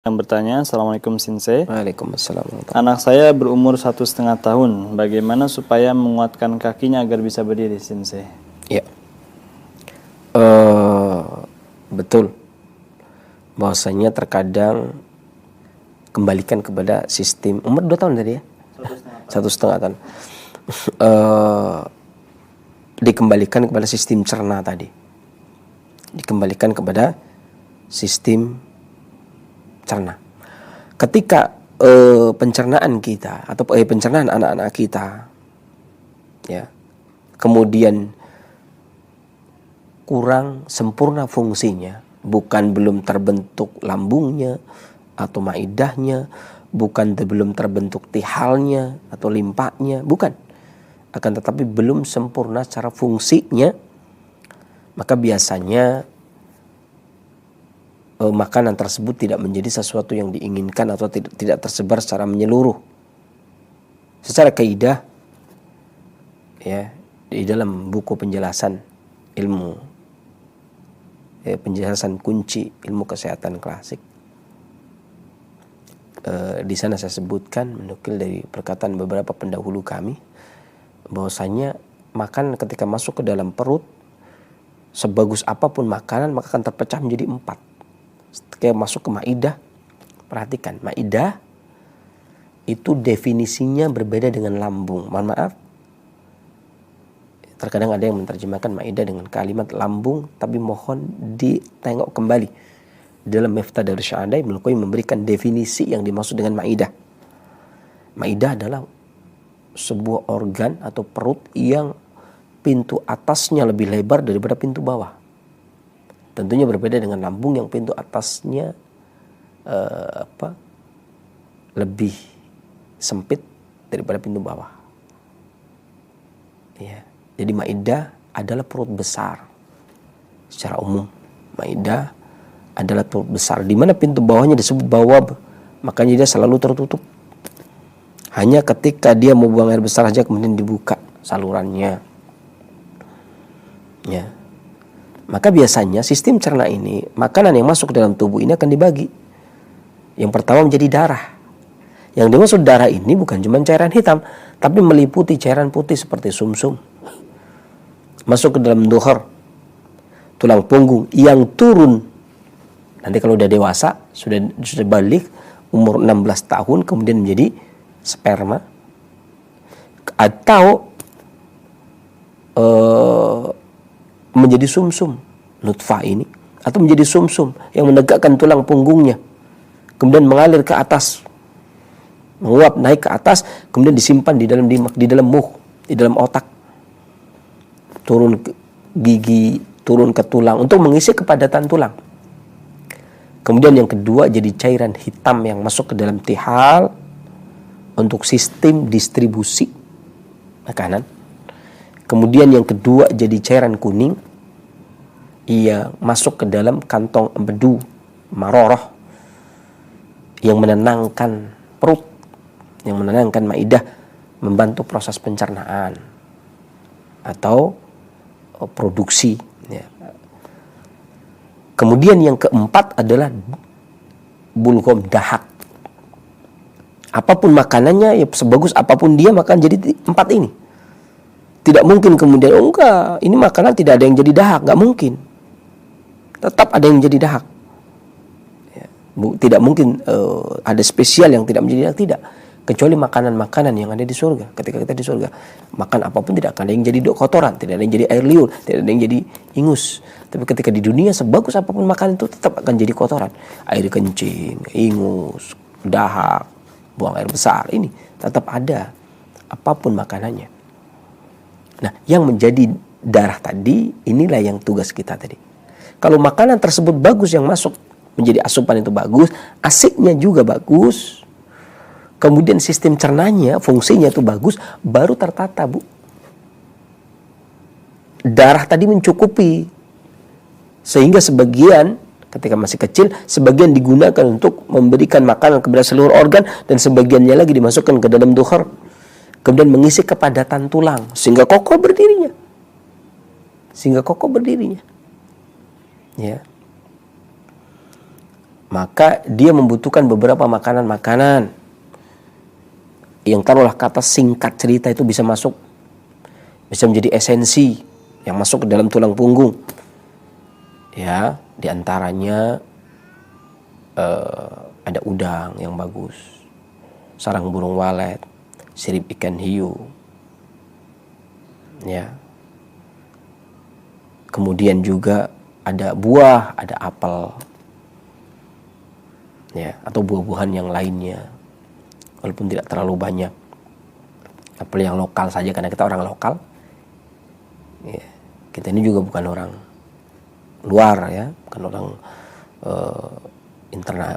Yang bertanya, Assalamualaikum Sensei. Waalaikumsalam. Anak saya berumur 1,5 tahun. Bagaimana supaya menguatkan kakinya agar bisa berdiri, Sensei? Ya, betul. Bahwasanya terkadang kembalikan kepada sistem umur 2 tahun tadi ya. 1,5 tahun. Dikembalikan kepada sistem cerna tadi. Dikembalikan kepada sistem cerna. Ketika pencernaan kita atau pencernaan anak-anak kita ya kemudian kurang sempurna fungsinya, bukan belum terbentuk lambungnya atau maidahnya, bukan belum terbentuk tihalnya atau limpahnya, bukan, akan tetapi belum sempurna secara fungsinya, maka biasanya makanan tersebut tidak menjadi sesuatu yang diinginkan atau tidak tersebar secara menyeluruh. Secara kaidah ya, di dalam buku penjelasan ilmu penjelasan kunci ilmu kesehatan klasik, di sana saya sebutkan, menukil dari perkataan beberapa pendahulu kami, bahwasanya makanan ketika masuk ke dalam perut, sebagus apapun makanan maka akan terpecah menjadi 4. Ketika masuk ke maidah, perhatikan, maidah itu definisinya berbeda dengan lambung. Mohon maaf, terkadang ada yang menerjemahkan maidah dengan kalimat lambung, tapi mohon ditengok kembali dalam Miftah Darus Sa'adah, Ibnu Qayyim memberikan definisi yang dimaksud dengan maidah. Maidah adalah sebuah organ atau perut yang pintu atasnya lebih lebar daripada pintu bawah. Tentunya berbeda dengan lambung yang pintu atasnya lebih sempit daripada pintu bawah. Ya, jadi maidah adalah perut besar. Secara umum, maidah adalah perut besar, di mana pintu bawahnya disebut bawab, makanya dia selalu tertutup. Hanya ketika dia mau buang air besar saja kemudian dibuka salurannya. Ya. Maka biasanya sistem cerna ini, makanan yang masuk ke dalam tubuh ini akan dibagi. Yang pertama menjadi darah. Yang dimaksud darah ini bukan cuma cairan hitam, tapi meliputi cairan putih seperti sumsum. Masuk ke dalam duhur, tulang punggung yang turun. Nanti kalau udah dewasa, sudah balik umur 16 tahun kemudian menjadi sperma atau menjadi sumsum nutfah ini, atau menjadi sumsum yang menegakkan tulang punggungnya, kemudian mengalir ke atas, menguap naik ke atas, kemudian disimpan di dalam muh, di dalam otak, turun ke gigi, turun ke tulang untuk mengisi kepadatan tulang. Kemudian yang kedua jadi cairan hitam yang masuk ke dalam tihal untuk sistem distribusi makanan. Kemudian yang kedua jadi cairan kuning, ia masuk ke dalam kantong empedu, maroroh, yang menenangkan perut, yang menenangkan maidah, membantu proses pencernaan atau produksi. Ya. Kemudian yang keempat adalah bulghom, dahak. Apapun makanannya, ya sebagus apapun dia makan jadi 4 ini. Tidak mungkin kemudian, oh enggak, ini makanan tidak ada yang jadi dahak, enggak mungkin. Tetap ada yang jadi dahak. Ya, tidak mungkin ada spesial yang tidak menjadi dahak, tidak. Kecuali makanan-makanan yang ada di surga. Ketika kita di surga, makan apapun tidak akan ada yang jadi kotoran, tidak ada yang jadi air liur, tidak ada yang jadi ingus. Tapi ketika di dunia, sebagus apapun makanan itu tetap akan jadi kotoran. Air kencing, ingus, dahak, buang air besar, ini tetap ada apapun makanannya. Nah, yang menjadi darah tadi, inilah yang tugas kita tadi. Kalau makanan tersebut bagus, yang masuk menjadi asupan itu bagus, asiknya juga bagus, kemudian sistem cernanya, fungsinya itu bagus, baru tertata, Bu. Darah tadi mencukupi, sehingga sebagian ketika masih kecil, sebagian digunakan untuk memberikan makanan kepada seluruh organ, dan sebagiannya lagi dimasukkan ke dalam duhur, kemudian mengisi kepadatan tulang sehingga kokoh berdirinya. Ya. maka dia membutuhkan beberapa makanan-makanan yang taruhlah kata singkat cerita itu bisa masuk, bisa menjadi esensi yang masuk ke dalam tulang punggung. Ya, diantaranya ada udang yang bagus, sarang burung walet, sirip ikan hiu. Ya. Kemudian juga ada buah, ada apel. Ya, atau buah-buahan yang lainnya. Walaupun tidak terlalu banyak. Apel yang lokal saja karena kita orang lokal. Ya, kita ini juga bukan orang luar ya, bukan orang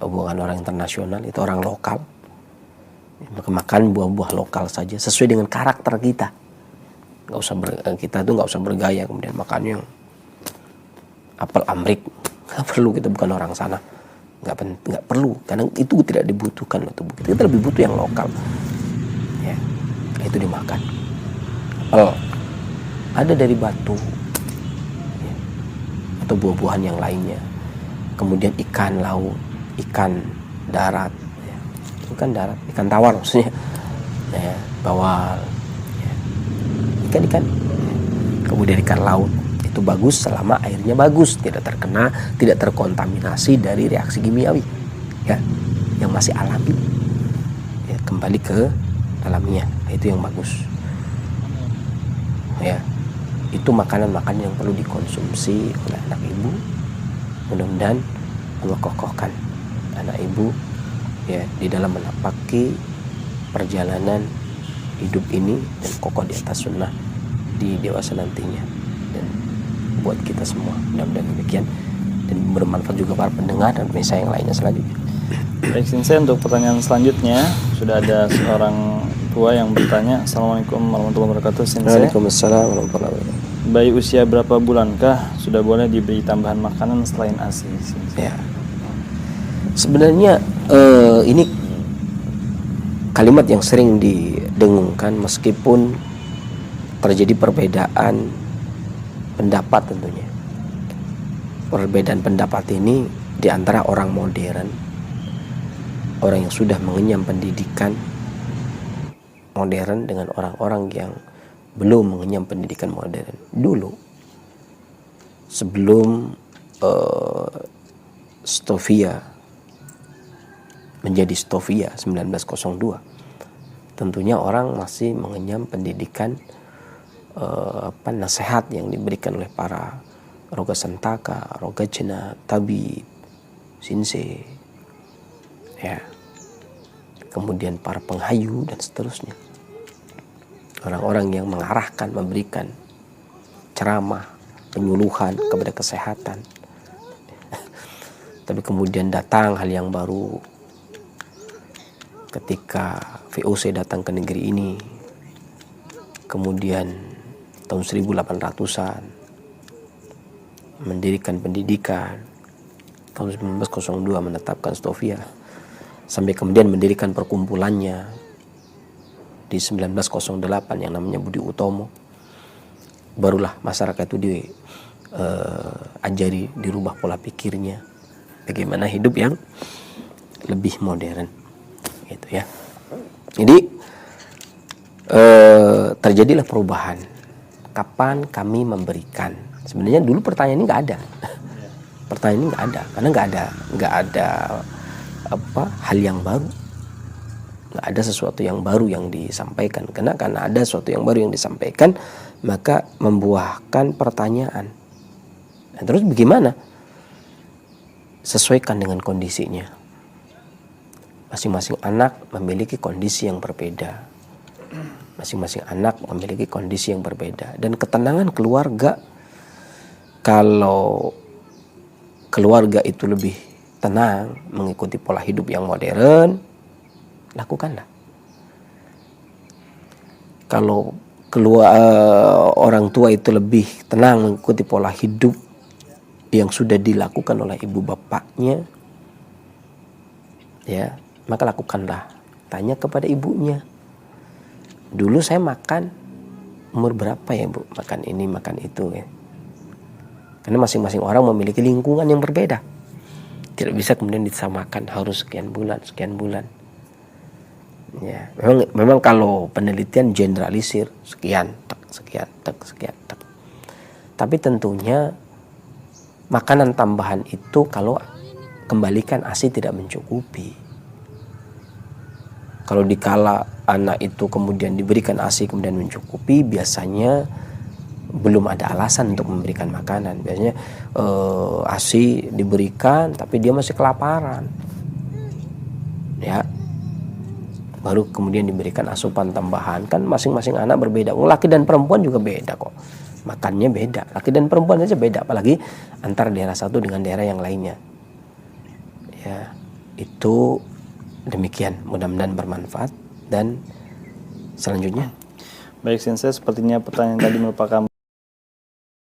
bukan orang internasional, itu orang lokal. Maka makan buah-buah lokal saja sesuai dengan karakter kita. Kita tuh nggak usah bergaya kemudian makannya apel amrik, nggak perlu, kita bukan orang sana, nggak perlu karena itu tidak dibutuhkan untuk tubuh kita. Kita lebih butuh yang lokal. Ya, itu dimakan. Apel ada dari batu, ya, atau buah-buahan yang lainnya. Kemudian ikan laut, ikan darat, ya. Ikan tawar maksudnya, ya, bawal, ya. Ikan-ikan, ya. Kemudian ikan laut itu bagus selama airnya bagus, tidak terkontaminasi dari reaksi kimiawi, ya, yang masih alami, ya, kembali ke alamiah, itu yang bagus, ya. Itu makanan-makanan yang perlu dikonsumsi oleh anak ibu. Mudah-mudahan Allah kokohkan anak ibu, ya, di dalam menapaki perjalanan hidup ini dan kokoh di atas sunnah di dewasa nantinya, dan buat kita semua mudah-mudahan demikian, dan bermanfaat juga para pendengar dan pemirsa yang lainnya selanjutnya. Baik, Sensei, untuk pertanyaan selanjutnya sudah ada seorang tua yang bertanya. Assalamualaikum warahmatullahi wabarakatuh, Sensei. Waalaikumsalam warahmatullahi wabarakatuh. Bayi usia berapa bulankah sudah boleh diberi tambahan makanan selain ASI? Ya, sebenarnya ini kalimat yang sering didengungkan meskipun terjadi perbedaan pendapat tentunya. Perbedaan pendapat ini di antara orang modern, orang yang sudah mengenyam pendidikan modern dengan orang-orang yang belum mengenyam pendidikan modern. Dulu sebelum Stovia menjadi Stovia 1902, tentunya orang masih mengenyam pendidikan nasihat yang diberikan oleh para Roga Santaka, Roga Cina, Tabib, Sensei, ya, kemudian para penghayu dan seterusnya. Orang-orang yang mengarahkan, memberikan ceramah, penyuluhan kepada kesehatan. Tapi kemudian datang hal yang baru ketika VOC datang ke negeri ini. Kemudian tahun 1800-an mendirikan pendidikan. Tahun 1902 menetapkan Stovia. Sampai kemudian mendirikan perkumpulannya di 1908 yang namanya Budi Utomo. Barulah masyarakat itu diajari, dirubah pola pikirnya, bagaimana hidup yang lebih modern, gitu ya. Jadi terjadilah perubahan. Kapan kami memberikan? Sebenarnya dulu pertanyaan ini nggak ada. Pertanyaan ini nggak ada karena nggak ada hal yang baru. Nggak ada sesuatu yang baru yang disampaikan. Karena ada sesuatu yang baru yang disampaikan, maka membuahkan pertanyaan. Nah, terus bagaimana? Sesuaikan dengan kondisinya. Masing-masing anak memiliki kondisi yang berbeda. Masing-masing anak memiliki kondisi yang berbeda. Dan ketenangan keluarga, kalau keluarga itu lebih tenang, mengikuti pola hidup yang modern, lakukanlah. Kalau orang tua itu lebih tenang mengikuti pola hidup yang sudah dilakukan oleh ibu bapaknya, ya, maka lakukanlah. Tanya kepada ibunya, dulu saya makan umur berapa ya bu, makan ini makan itu, ya. Karena masing-masing orang memiliki lingkungan yang berbeda. Tidak bisa kemudian disamakan harus sekian bulan. Ya, memang kalau penelitian generalisir sekian. Tapi tentunya makanan tambahan itu kalau kembalikan ASI tidak mencukupi. Kalau dikala anak itu kemudian diberikan ASI kemudian mencukupi, biasanya belum ada alasan untuk memberikan makanan. Biasanya ASI diberikan tapi dia masih kelaparan. Ya. Baru kemudian diberikan asupan tambahan. Kan masing-masing anak berbeda. Laki dan perempuan juga beda kok. Makannya beda. Laki dan perempuan saja beda, apalagi antara daerah satu dengan daerah yang lainnya. Ya, itu demikian. Mudah-mudahan bermanfaat. Dan selanjutnya, baik Sensei, sepertinya pertanyaan tadi merupakan